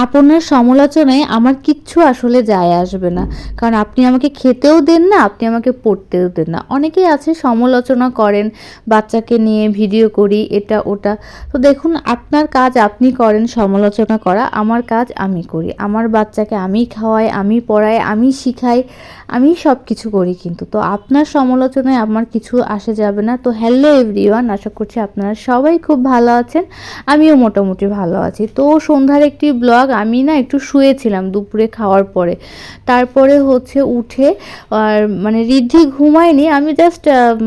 আপনার সমালোচনায় আমার কিচ্ছু আসলে যায় আসবে না। কারণ আপনি আমাকে খেতেও দেন না, আপনি আমাকে পড়তেও দেন না। অনেকেই আছে সমালোচনা করেন, বাচ্চাকে নিয়ে ভিডিও করি, এটা ওটা। তো দেখুন, আপনার কাজ আপনি করেন সমালোচনা করা, আমার কাজ আমি করি। আমার বাচ্চাকে আমি খাওয়াই, আমি পড়াই, আমি শিখাই, আমি সব কিছু করি কিন্তু। তো আপনার সমালোচনায় আমার কিছু আসে যাবে না। তো হ্যালো এভরিওয়ান, আশা করছি আপনারা সবাই খুব ভালো আছেন। আমিও মোটামুটি ভালো আছি। তো সন্ধ্যার একটি ব্লগ, আমি না একটু শুয়েছিলাম দুপুরে খাওয়ার পরে। তারপরে হচ্ছে উঠে আর মানে ঋদ্ধি ঘুমায়নি, আমি জাস্ট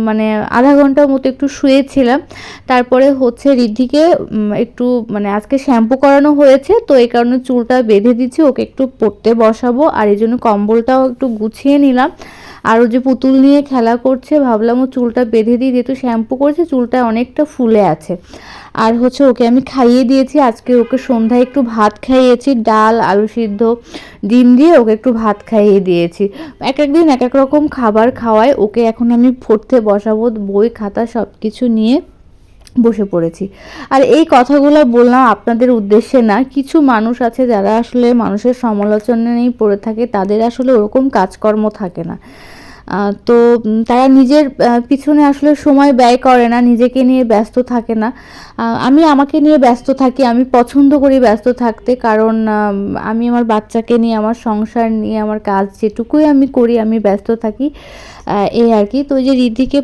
মানে আধা ঘন্টার মতো একটু শুয়েছিলাম। তারপরে হচ্ছে ঋদ্ধিকে একটু মানে আজকে শ্যাম্পু করানো হয়েছে, তো এই কারণে চুলটা বেঁধে দিচ্ছি, ওকে একটু পড়তে বসাবো। আর এই জন্য কম্বলটাও একটু গুছিয়ে নিলাম। আর ও যে পুতুল নিয়ে খেলা করছে, ভাবলাম ও চুলটা বেঁধে দিই, যেহেতু শ্যাম্পু করেছে চুলটা অনেকটা ফুলে আছে। আর হচ্ছে ওকে আমি খাইয়ে দিয়েছি, আজকে ওকে সন্ধ্যায় একটু ভাত খাইয়েছি, ডাল আলু সিদ্ধ ডিম দিয়ে ওকে একটু ভাত খাইয়ে দিয়েছি। এক এক দিন এক এক রকম খাবার খাওয়াই ওকে। এখন আমি পড়তে বসাবো, বই খাতা সব কিছু নিয়ে বসে পড়েছি। আর এই কথাগুলো বললাম আপনাদের উদ্দেশ্যে না, কিছু মানুষ আছে যারা আসলে মানুষের সমালোচনায় পড়ে থাকে, তাদের আসলে ওরকম কাজকর্ম থাকে না। তো তারা নিজের পিছনে আসলে সময় ব্যয় করে না, নিজেকে নিয়ে ব্যস্ত থাকে না। আমি আমাকে নিয়ে ব্যস্ত থাকি, আমি পছন্দ করি ব্যস্ত থাকতে, কারণ আমি আমার বাচ্চাকে নিয়ে, আমার সংসার নিয়ে, আমার কাজ যেটুকুই আমি করি আমি ব্যস্ত থাকি। এই আর কি। তো ওই যে ঋদ্ধিকে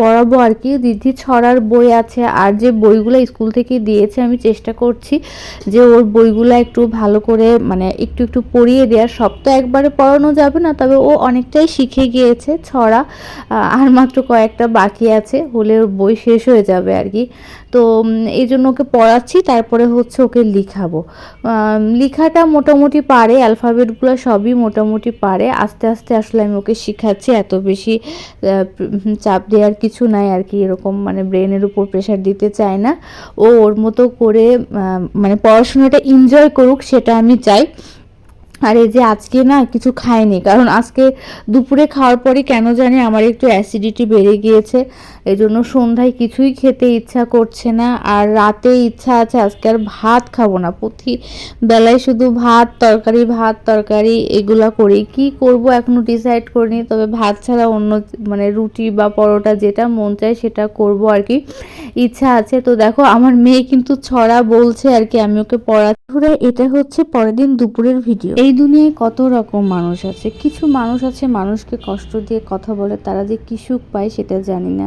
পড়াবো আর কি। ঋদ্ধি ছড়ার বই আছে, আর যে বইগুলো স্কুল থেকে দিয়েছে আমি চেষ্টা করছি যে ওর বইগুলো একটু ভালো করে মানে একটু একটু পড়িয়ে দেওয়ার। সব তো একবারে পড়ানো যাবে না, তবে ও অনেকটাই শিখে গিয়েছে ছড়া। আর মাত্র কয়েকটা বাকি আছে, হলে ওর বই শেষ হয়ে যাবে আর কি। তো এই জন্য ওকে পড়াচ্ছি, তারপরে হচ্ছে ওকে লিখাবো। লেখাটা মোটামুটি পারে, অ্যালফাবেটগুলো সবই মোটামুটি পারে। আস্তে আস্তে আসলে আমি ওকে শিখাচ্ছি, এত বেশি চাপ দেওয়ার কিছু নাই আর কি। এরকম মানে ব্রেনের উপর প্রেশার দিতে চাই না। ও ওর মতো করে মানে পড়াশোনাটা এনজয় করুক, সেটা আমি চাই। আর এই যে আজকে না কিছু খাইনি, কারণ আজকে দুপুরে খাওয়ার পরে কেন জানি আমার একটু অ্যাসিডিটি বেড়ে গিয়েছে। এই জন্য সন্ধ্যায় কিছুই খেতে ইচ্ছা করছে না। আর রাতে ইচ্ছা আছে আজকে আর ভাত খাবো না, প্রতি বেলায় শুধু ভাত তরকারি এগুলা করি। কি করব এখনো ডিসাইড করিনি, তবে ভাত ছাড়া অন্য মানে রুটি বা পরোটা যেটা মন চায় সেটা করব আর কি, ইচ্ছা আছে। তো দেখো আমার মেয়ে কিন্তু ছড়া বলছে আর কি, আমি ওকে পড়াচ্ছি। এটা হচ্ছে পরের দিন দুপুরের ভিডিও। এই দুনিয়ায় কত রকম মানুষ আছে। কিছু মানুষ আছে মানুষকে কষ্ট দিয়ে কথা বলে, তারা যে কি সুখ পায় সেটা জানি না।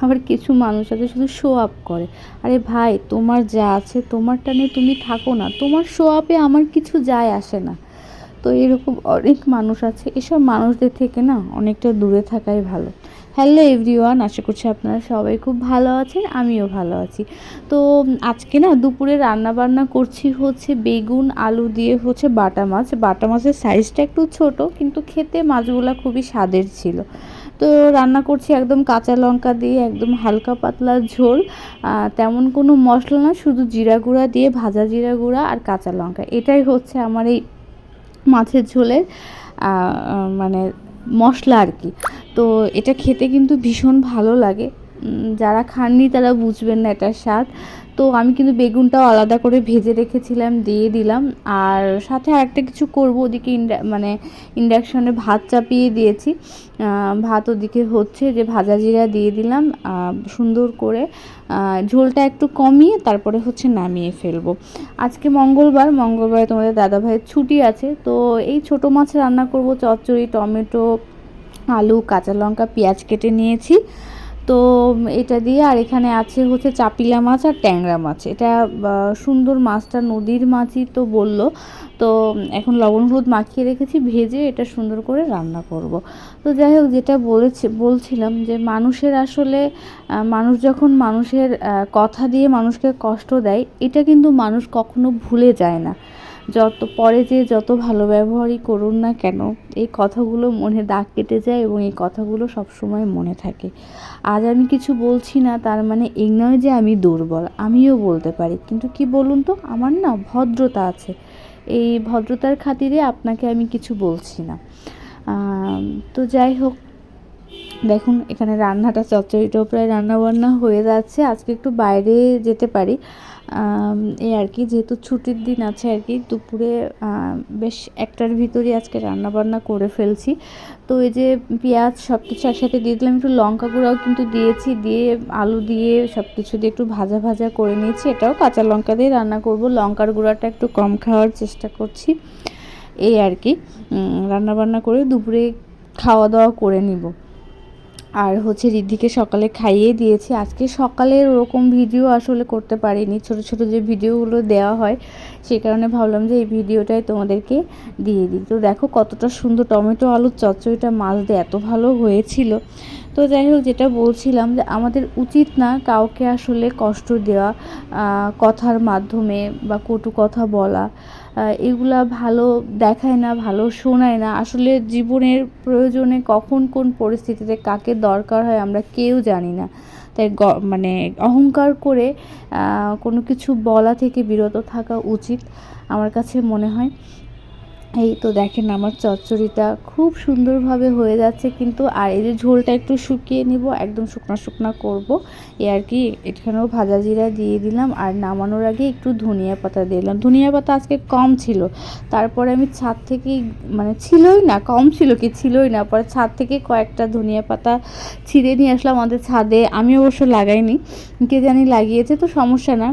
আবার কিছু মানুষ আছে শুধু শো আপ করে। আরে ভাই, তোমার যা আছে তোমারটা নিয়ে তুমি থাকো না, তোমার শো আপে আমার কিছু যায় আসে না। তো এরকম অনেক মানুষ আছে, এসব মানুষদের থেকে না অনেকটা দূরে থাকাই ভালো। হ্যালো এভরিওয়ান, আশা করছি আপনারা সবাই খুব ভালো আছেন, আমিও ভালো আছি। তো আজকে না দুপুরে রান্না বান্না করছি হচ্ছে বেগুন আলু দিয়ে হচ্ছে বাটা মাছ। বাটা মাছের সাইজটা একটু ছোট, কিন্তু খেতে মাছগুলো খুবই স্বাদের ছিল। তো রান্না করছি একদম কাঁচা লঙ্কা দিয়ে, একদম হালকা পাতলা ঝোল। তেমন কোনো মশলা না, শুধু জিরা গুঁড়া দিয়ে, ভাজা জিরা গুঁড়া আর কাঁচা লঙ্কা, এটাই হচ্ছে আমার এই মাছের ঝোলের মানে মশলা আর কি। তো এটা খেতে কিন্তু ভীষণ ভালো লাগে। যারা খাননি তারা বুঝবেন না এটার স্বাদ। তো আমি কিন্তু বেগুনটাও আলাদা করে ভেজে রেখেছিলাম, দিয়ে দিলাম। আর সাথে আরেকটা কিছু করব, ওদিকে মানে ইন্ডাকশনে ভাত চাপিয়ে দিয়েছি। ভাত ওদিকে হচ্ছে, যে ভাজা জিরা দিয়ে দিলাম সুন্দর করে। ঝোলটা একটু কমিয়ে তারপরে হচ্ছে নামিয়ে ফেলবো। আজকে মঙ্গলবারে তোমাদের দাদাভাইয়ের ছুটি আছে। তো এই ছোটো মাছ রান্না করব, চচ্চড়ি, টমেটো, আলু, কাঁচা লঙ্কা, পেঁয়াজ কেটে নিয়েছি। তো এটা দিয়ে, আর এখানে আছে হচ্ছে চাপিলা মাছ আর ট্যাংরা মাছ। এটা সুন্দর মাছটা, নদীর মাছই তো বললো। তো এখন লবণ হলুদ মাখিয়ে রেখেছি, ভেজে এটা সুন্দর করে রান্না করব। তো যাই হোক, যেটা বলছিলাম যে মানুষের আসলে মানুষ যখন মানুষের কথা দিয়ে মানুষকে কষ্ট দেয়, এটা কিন্তু মানুষ কখনো ভুলে যায় না। যত পরে যে যত ভালো ব্যবহারই করুন না কেন, এই কথাগুলো মনে দাগ কেটে যায় এবং এই কথাগুলো সবসময় মনে থাকে। আজ আমি কিছু বলছি না তার মানে এই নয় যে আমি দুর্বল, আমিও বলতে পারি। কিন্তু কি বলুন তো, আমার না ভদ্রতা আছে। এই ভদ্রতার খাতিরে আপনাকে আমি কিছু বলছি না। তো যাই হোক, দেখুন এখানে রান্নাটা চচ্চড়িটাও প্রায় রান্নাবান্না হয়ে যাচ্ছে। আজকে একটু বাইরে যেতে পারি এই আর কি, যেহেতু ছুটির দিন আছে আর কি। দুপুরে বেশ 1টার ভিতরই আজকে রান্নাবান্না করে ফেলছি। তো এই যে পেঁয়াজ সব কিছু একসাথে দিয়ে দিলাম, একটু লঙ্কা গুঁড়াও কিন্তু দিয়েছি, দিয়ে আলু দিয়ে সব কিছু দিয়ে একটু ভাজা ভাজা করে নিয়েছি। এটাও কাঁচা লঙ্কা দিয়ে রান্না করব, লঙ্কার গুঁড়াটা একটু কম খাওয়ার চেষ্টা করছি এই আর কি। রান্নাবান্না করে দুপুরে খাওয়া দাওয়া করে নিব। আর হচ্ছে রিদ্ধিকে সকালে খাইয়ে দিয়েছি। আজকে সকালে ওরকম ভিডিও আসলে করতে পারিনি, ছোট ছোট যে ভিডিওগুলো দেওয়া হয় সেই কারণে ভাবলাম যে এই ভিডিওটাই তোমাদেরকে দিয়ে দিই। তো দেখো কতটা সুন্দর টমেটো আলুর চচ্চড়িটা, মাছ দিয়ে এত ভালো হয়েছিল। তো যাই হোক, যেটা বলছিলাম যে আমাদের উচিত না কাউকে আসলে কষ্ট দেওয়া, কথার মাধ্যমে বা কটু কথা বলা, এগুলা ভালো দেখায় না, ভালো শোনায় না। আসলে জীবনের প্রয়োজনে কখন কোন পরিস্থিতিতে কাকে দরকার হয় আমরা কেউ জানি না। তাই মানে অহংকার করে কোনো কিছু বলা থেকে বিরত থাকা উচিত আমার কাছে মনে হয়। এই তো দেখেন আমার চচ্চড়িটা খুব সুন্দরভাবে হয়ে যাচ্ছে কিন্তু। আর এই যে ঝোলটা একটু শুকিয়ে নিব, একদম শুকনো শুকনো করব এই আর কি। এখানেও ভাজা জিরা দিয়ে দিলাম, আর নামানোর আগে একটু ধনিয়া পাতা দিলাম। ধনিয়া পাতা আজকে কম ছিল, তারপরে আমি ছাদ থেকেই, মানে ছিলই না, কম ছিল কি ছিলই না, পরে ছাদ থেকে কয়েকটা ধনিয়া পাতা ছিঁড়ে নিয়ে আসলাম আমাদের ছাদে। আমি অবশ্য লাগাইনি, কে জানি লাগিয়েছে, তো সমস্যা না,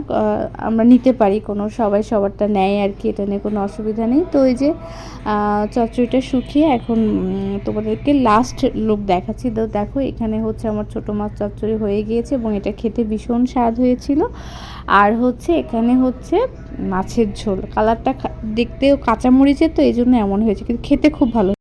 আমরা নিতে পারি, কোনো সবাই সবারটা নেয় আর কি, এটা নিয়ে কোনো অসুবিধা নেই। তো ওই যে চচ্চড়িটা শুকিয়ে এখন তোমাদেরকে লাস্ট লুক দেখাচ্ছি। তো দেখো এখানে হচ্ছে আমার ছোটো মাছ চচ্চড়ি হয়ে গিয়েছে এবং এটা খেতে ভীষণ স্বাদ হয়েছিল। আর হচ্ছে এখানে হচ্ছে মাছের ঝোল, কালারটা দেখতেও কাঁচামরিচের, তো এই জন্য এমন হয়েছে, কিন্তু খেতে খুব ভালো।